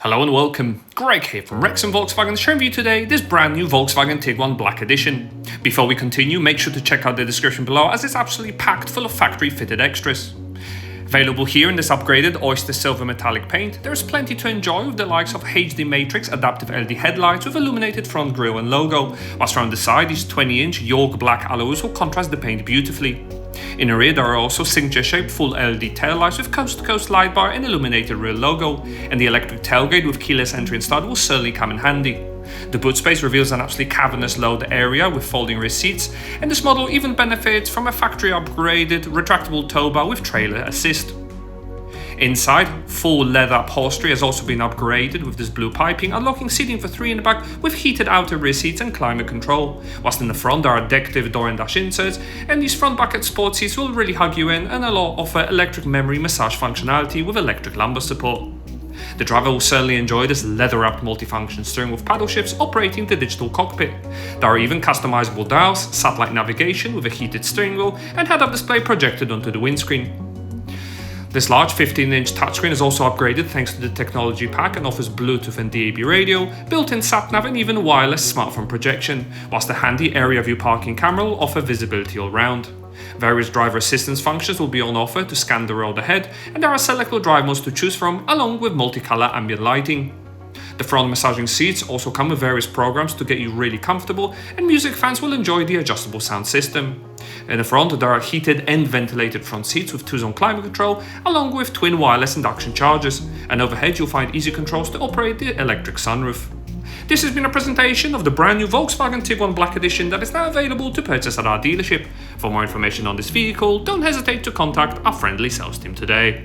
Hello and welcome, Greg here from Wrexham Volkswagen showing you today this brand new Volkswagen Tiguan Black Edition. Before we continue, make sure to check out the description below as it's absolutely packed full of factory fitted extras. Available here in this upgraded Oyster silver metallic paint, there is plenty to enjoy with the likes of HD Matrix adaptive LED headlights with illuminated front grille and logo, whilst around the side these 20-inch York black alloys will contrast the paint beautifully. In the rear there are also signature-shaped full LED taillights with coast-to-coast light bar and illuminated rear logo, and the electric tailgate with keyless entry and start will certainly come in handy. The boot space reveals an absolutely cavernous load area with folding rear seats, and this model even benefits from a factory upgraded retractable tow bar with trailer assist. Inside, full leather upholstery has also been upgraded with this blue piping, unlocking seating for 3 in the back with heated outer rear seats and climate control, whilst in the front there are decorative door and dash inserts, and these front bucket sport seats will really hug you in and offer electric memory massage functionality with electric lumbar support. The driver will certainly enjoy this leather-wrapped multifunction steering with paddle shifts operating the digital cockpit. There are even customizable dials, satellite navigation with a heated steering wheel, and head-up display projected onto the windscreen. This large 15-inch touchscreen is also upgraded thanks to the technology pack and offers Bluetooth and DAB radio, built-in sat-nav and even wireless smartphone projection, whilst the handy area view parking camera will offer visibility all round. Various driver assistance functions will be on offer to scan the road ahead, and there are selectable drive modes to choose from, along with multicolour ambient lighting. The front massaging seats also come with various programs to get you really comfortable, and music fans will enjoy the adjustable sound system. In the front there are heated and ventilated front seats with 2-zone climate control, along with twin wireless induction chargers, and overhead you'll find easy controls to operate the electric sunroof. This has been a presentation of the brand new Volkswagen Tiguan Black Edition that is now available to purchase at our dealership. For more information on this vehicle, don't hesitate to contact our friendly sales team today.